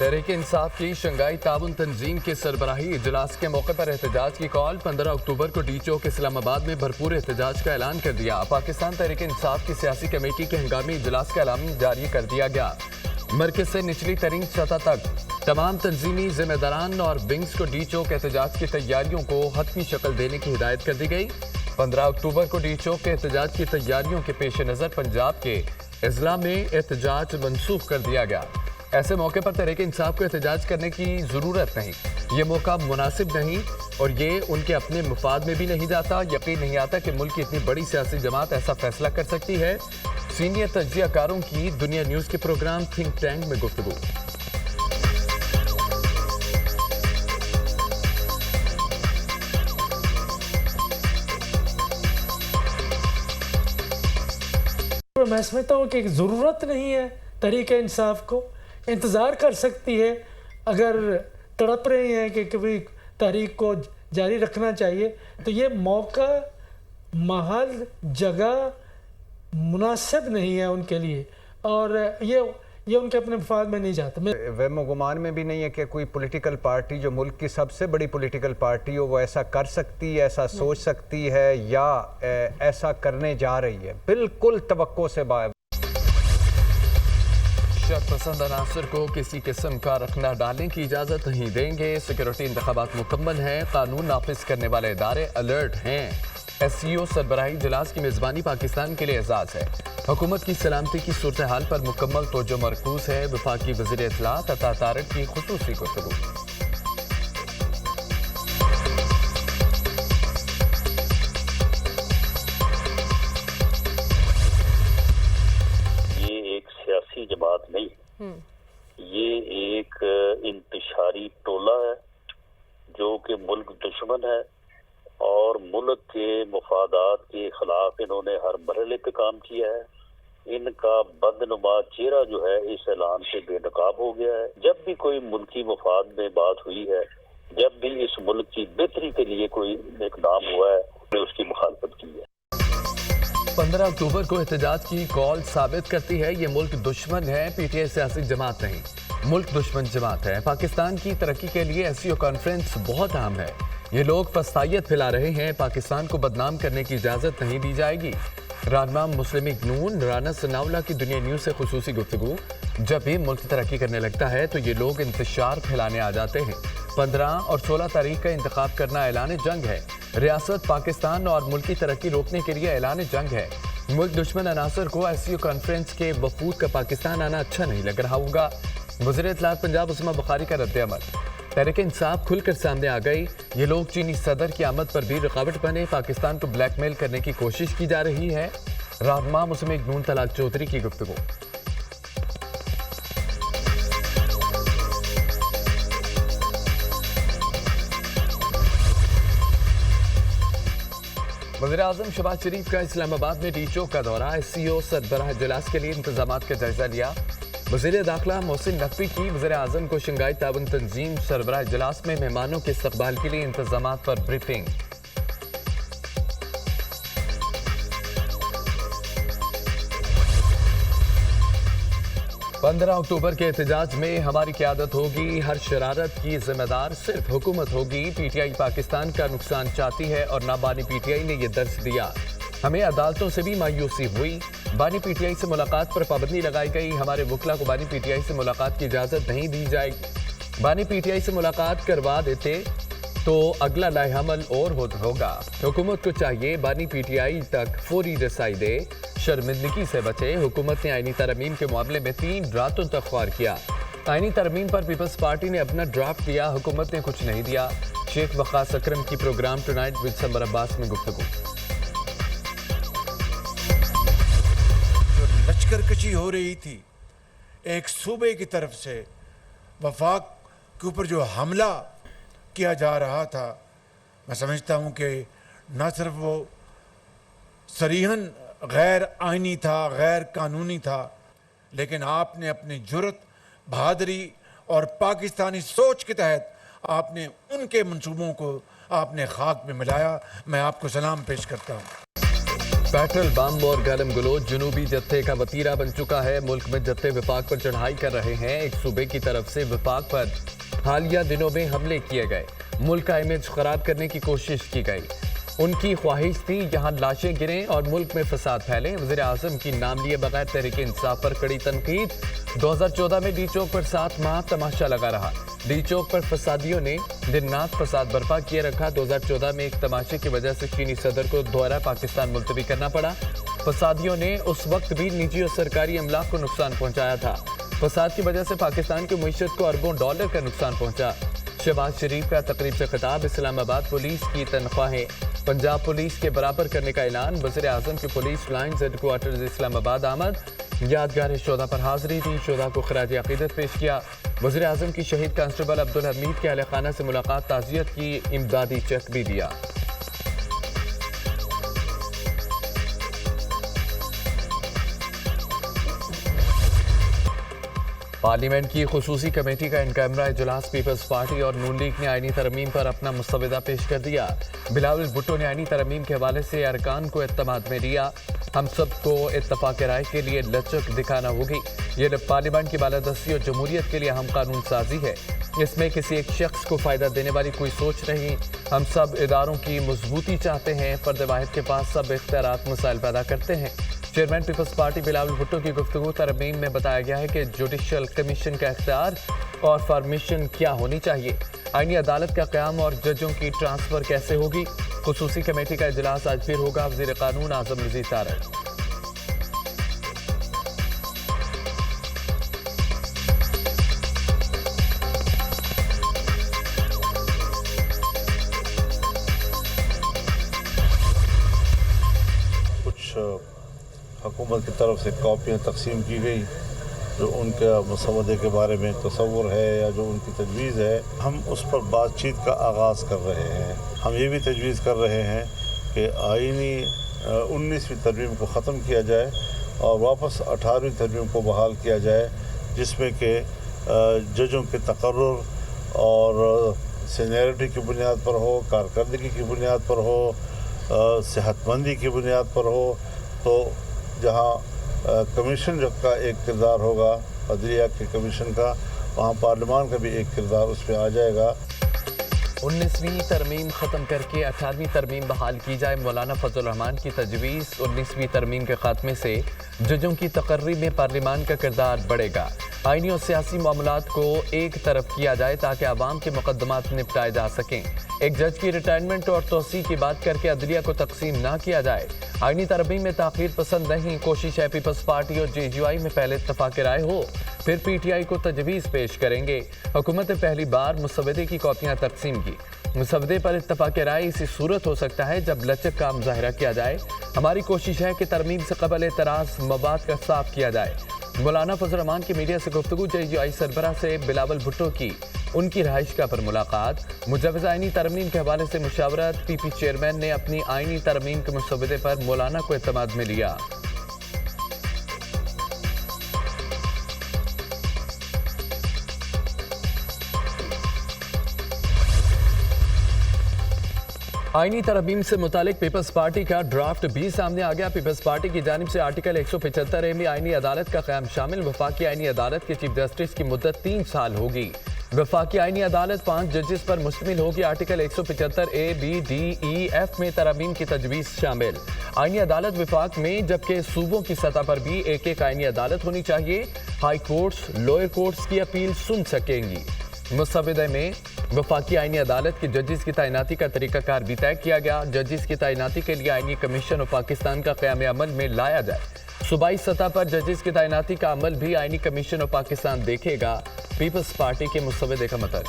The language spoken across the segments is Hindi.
तहरीक इंसाफ की शंघाई ताउन तंजीम के सरबराही इजलास के मौके पर एहतजाज की कॉल। 15 अक्टूबर को डी चौक इस्लामाबाद में भरपूर एहतजाज का ऐलान कर दिया। पाकिस्तान तहरीक इंसाफ की सियासी कमेटी के हंगामी इजलास का ऐलान जारी कर दिया गया। मरकज से निचली तरीन सतह तक तमाम तंजीमी जिम्मेदारान और विंग्स को डी चौक एहतजाज की तैयारियों को हतमी शक्ल देने की हिदायत कर दी गई। 15 अक्टूबर को डी चौक के एहतजाज की तैयारियों के पेश नज़र पंजाब के अजला में एहतजाज मनसूख कर दिया गया। ऐसे मौके पर तहरीक इंसाफ को एहतजाज करने की ज़रूरत नहीं, ये मौका मुनासिब नहीं और ये उनके अपने मुफाद में भी नहीं जाता। यकीन नहीं आता कि मुल्क की इतनी बड़ी सियासी जमात ऐसा फैसला कर सकती है। सीनियर तज्जियाकारों की दुनिया न्यूज़ के प्रोग्राम थिंक टैंक में गुफ्तगू। मैं समझता हूँ कि ज़रूरत नहीं है तहरीक इंसाफ को, इंतज़ार कर सकती है। अगर तड़प रहे हैं कि कभी तहरीक को जारी रखना चाहिए तो ये मौका, महल, जगह मुनासिब नहीं है उनके लिए और ये उनके अपने मफाद में नहीं जाता। वहम गुमान में भी नहीं है कि कोई पॉलिटिकल पार्टी जो मुल्क की सबसे बड़ी पॉलिटिकल पार्टी हो वो ऐसा कर सकती है, ऐसा सोच सकती है या ऐसा करने जा रही है। बिल्कुल तवक्को से बाहर। पसंद अनासर को किसी किस्म का रखना डालने की इजाज़त नहीं देंगे। सिक्योरिटी इंतखाबात मुकम्मल हैं, कानून नाफिज करने वाले इदारे अलर्ट हैं। SCO सरबराही इजलास की मेज़बानी पाकिस्तान के लिए एजाज़ है। हुकूमत की सलामती की सूरत हाल पर मुकम्मल तवज्जो मरकूज है। वफाकी वज़ीर इत्तलात अता तारिक की खुसूसी गुफ्तगू। जमात नहीं, ये एक इंतशारी टोला है जो कि मुल्क दुश्मन है और मुल्क के मफादात के खिलाफ इन्होंने हर मरहले पे काम किया है। इनका बदनुमा चेहरा जो है इस ऐलान से बेनकाब हो गया है। जब भी कोई मुल्की मफाद में बात हुई है, जब भी इस मुल्क की बेहतरी के लिए कोई इकदाम हुआ है, उन्होंने उसकी मुखालफत की है। 15 अक्टूबर को एहतजाज की कॉल साबित करती है ये मुल्क दुश्मन है, PTI सियासी जमात नहीं, मुल्क दुश्मन जमात है। पाकिस्तान की तरक्की के लिए SCO कॉन्फ्रेंस बहुत अहम है। ये लोग फसाइयत फैला रहे हैं, पाकिस्तान को बदनाम करने की इजाज़त नहीं दी जाएगी। रहनुमा मुस्लिम लीग नून राना सनाउल्लाह की दुनिया न्यूज़ से खुसूसी गुफ्तगू। जब भी मुल्क तरक्की करने लगता है तो ये लोग इंतशार फैलाने आ जाते हैं। 15 और 16 तारीख का इंतखाब करना ऐलान जंग है। रियासत पाकिस्तान और मुल्क की तरक्की रोकने के लिए ऐलान जंग है। मुल्क दुश्मन अनासर को SCO कॉन्फ्रेंस के वफूद का पाकिस्तान आना अच्छा नहीं लग रहा होगा। वज़ीर इत्तलात पंजाब उस्मा बुखारी का रद्द-ए-अमल। तहरीक इंसाफ खुलकर सामने आ गई। ये लोग चीनी सदर की आमद पर भी रुकावट बने, पाकिस्तान को ब्लैकमेल करने की कोशिश की जा रही है। रहनुमा मुस्लिम लीग नून तलाक चौधरी की गुफ्तगू। वज़ीर-ए-आज़म शहबाज शरीफ का इस्लामाबाद में डी चौक का दौरा। SCO सरबराह इजलास के लिए इंतजामात का जायजा लिया। वज़ीर दाखिला मोहसिन नकवी की वज़ीर-ए-आज़म को शंघाई ताउन तंजीम सरबराह इजलास में मेहमानों के इस्तकबाल के लिए इंतजामात पर ब्रीफिंग। पंद्रह अक्टूबर के एहतजाज में हमारी क़यादत होगी, हर शरारत की जिम्मेदार सिर्फ हुकूमत होगी। PTI पाकिस्तान का नुकसान चाहती है और ना बानी PTI ने यह दर्ज दिया। हमें अदालतों से भी मायूसी हुई। बानी PTI से मुलाकात पर पाबंदी लगाई गई। हमारे वकला को बानी PTI से मुलाकात की इजाज़त नहीं दी जाएगी। बानी PTI से मुलाकात करवा देते तो अगला लाएहमल और होगा। हुकूमत को चाहिए बानी PTI तक फौरी रसाई दे, शर्मिंदगी से बचे। हुकूमत ने आईनी तरमीम के मामले में 3 रातों तक ख्वार किया। आईनी तरमीम पर पीपल्स पार्टी ने अपना ड्राफ्ट दिया, हुकूमत ने कुछ नहीं दिया। शेख वक़ास अकरम की programme tonight with Samar Abbas में गुफ्तगू। लश्करकशी हो रही थी एक सूबे की तरफ से, वफाक के ऊपर जो हमला किया जा रहा था, मैं समझता हूँ कि न सिर्फ वो सरीहन गैर आइनी था, गैर कानूनी था, लेकिन आपने अपनी जुर्रत, बहादुरी और पाकिस्तानी सोच के तहत आपने उनके मंसूबों को आपने खाक में मिलाया। मैं आपको सलाम पेश करता हूँ। पेट्रोल बम और गलम गलोच जुनूबी जत्थे का वतीरा बन चुका है। मुल्क में जत्थे विफाक पर चढ़ाई कर रहे हैं। एक सूबे की तरफ से विफाक पर हालिया दिनों में हमले किए गए, मुल्क का इमेज खराब करने की कोशिश की गई। उनकी ख्वाहिश थी यहाँ लाशें गिरें और मुल्क में फसाद फैले। वज़ीर आज़म की नाम लिए बगैर तहरीक इंसाफ पर कड़ी तनकीद। 2014 में डी चौक पर 7 माह तमाशा लगा रहा। डी चौक पर फसादियों ने दिन रात फसाद बर्पा किए रखा। 2014 में एक तमाशे की वजह से चीनी सदर को दौरा पाकिस्तान मुलतवी करना पड़ा। फसादियों ने उस वक्त भी निजी और सरकारी अमलाक को नुकसान पहुंचाया था। फसाद की वजह से पाकिस्तान की मईशत को अरबों डॉलर का नुकसान पहुंचा। शहबाज शरीफ का तकरीब से खिताब। इस्लामाबाद पुलिस की तनख्वाहें पंजाब पुलिस के बराबर करने का ऐलान। वज़ीर आज़म की पुलिस लाइन्स हेडक्वार्टर्स इस्लामाबाद आमद। यादगार शोधा पर हाजिरी दी। शोधा को खराज अकीदत पेश किया। वज़ीर आज़म की शहीद कांस्टेबल अब्दुल हमीद के अहले खाना से मुलाकात, ताज़ियत की, इमदादी चेक भी दिया। पार्लियामेंट की खुसूसी कमेटी का इन कैमरा इजलास पीपल्स पार्टी और नून लीग ने आईनी तरमीम पर अपना मुस्तविदा पेश कर दिया। बिलावल भुट्टो ने आईनी तरमीम के हवाले से अरकान को एतमाद में लिया। हम सबको इत्तफाक राय के लिए लचक दिखाना होगी। ये पार्लियामेंट की बालादस्ती और जमहूरियत के लिए हम कानून साजी है। इसमें किसी एक शख्स को फ़ायदा देने वाली कोई सोच नहीं। हम सब इदारों की मजबूती चाहते हैं। फ़र्द वाहिद के पास सब इख्तियारात मसाइल पैदा करते हैं। चेयरमैन पीपल्स पार्टी बिलावल भुट्टो की गुफ्तगू तरमीम में बताया गया है कि जुडिशल कमीशन का इख्तियार और फॉर्मेशन क्या होनी चाहिए, आईनी अदालत का क़याम और जजों की ट्रांसफ़र कैसे होगी। खुसूसी कमेटी का इजलास आज फिर होगा। वज़ीर कानून आज़म नज़ीर तारक। हुकूमत की तरफ से कॉपियाँ तकसीम की गई जो उनके मसवदे के बारे में तसव्वुर है या जो उनकी तजवीज़ है, हम उस पर बातचीत का आगाज़ कर रहे हैं। हम ये भी तजवीज़ कर रहे हैं कि आईनी 19वीं तरमीम को ख़त्म किया जाए और वापस 18वीं तरमीम को बहाल किया जाए, जिसमें कि जजों के तकर्रुर और सीनियरिटी की बुनियाद पर हो, कारकर्दगी की बुनियाद पर हो, सेहतमंदी की बुनियाद पर हो। तो जहाँ कमीशन का एक किरदार होगा अदलिया के कमीशन का, वहाँ पार्लियामान का भी एक किरदार उसमें आ जाएगा। 19वीं तरमीम ख़त्म करके 18वीं तरमीम बहाल की जाए, मौलाना फजल रहमान की तजवीज़। 19वीं तरमीम के खात्मे से जजों की तकर्री में पार्लियामान का किरदार बढ़ेगा। आईनी और सियासी मामलात को एक तरफ किया जाए ताकि आवाम के मुकदमात निपटाए जा सकें। एक जज की रिटायरमेंट और तोसी की बात करके अदलिया को तकसीम ना किया जाए। आईनी तरमीम में ताख़ीर पसंद नहीं। कोशिश है पीपल्स पार्टी और JUI में पहले इत्तफाक राय हो, फिर PTI को तजवीज़ पेश करेंगे। हुकूमत ने पहली बार मुसवदे की कॉपियाँ तकसीम की। मुसवदे पर इत्तफाक राय इसी सूरत हो सकता है जब लचक का मुजाहरा किया जाए। हमारी कोशिश है कि तरमीम से कबल एतराज़ मवाद का साफ किया जाए। मौलाना फजल रहमान की मीडिया से गुफ्तगू। JUI सरबराह से बिलावल भुट्टो की उनकी रहाइशगाह पर मुलाकात। मुजवज़ा आईनी तरमीम के हवाले से मुशावरत। PP चेयरमैन ने अपनी आईनी तरमीम के मुसवदे पर मौलाना को एतमाद में लिया। आईनी तरमीम से मुतालिक पीपल्स पार्टी का ड्राफ्ट भी सामने आ गया। पीपल्स पार्टी की जानिब से आर्टिकल 175A में आईनी अदालत का क़याम शामिल। वफाकी आईनी अदालत के चीफ जस्टिस की मुद्दत 3 साल होगी। वफाकी आईनी अदालत 5 जजेस पर मुश्तमिल होगी। Article 175A, B, D, E, F में तरमीम की तजवीज़ शामिल। आईनी अदालत विफाक में, जबकि सूबों की सतह पर भी एक आईनी अदालत होनी चाहिए। हाई कोर्ट्स, लोअर कोर्ट्स की अपील सुन सकेंगी। मुसवदे में वफाकी आईनी अदालत के जजेस की तैनाती का तरीकाकार भी तय किया गया। जजेस की तैनाती के लिए आईनी कमीशन और पाकिस्तान का क़याम अमल में लाया जाए। सूबाई सतह पर जजेस की तैनाती का अमल भी आईनी कमीशन और पाकिस्तान देखेगा। पीपल्स पार्टी के मुसवदे का मतलब।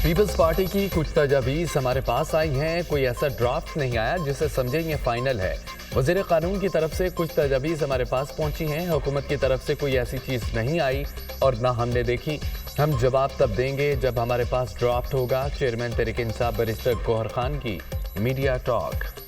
पीपल्स पार्टी की कुछ तजावीज़ हमारे पास आई हैं। कोई ऐसा ड्राफ्ट नहीं आया जिसे समझें ये फाइनल है। वज़ीर कानून की तरफ से कुछ तजावीज़ हमारे पास पहुंची हैं। हुकूमत की तरफ से कोई ऐसी चीज़ नहीं आई और ना हमने देखी। हम जवाब तब देंगे जब हमारे पास ड्राफ्ट होगा। चेयरमैन तहरीक इंसाफ बैरिस्टर गौहर खान की मीडिया टॉक।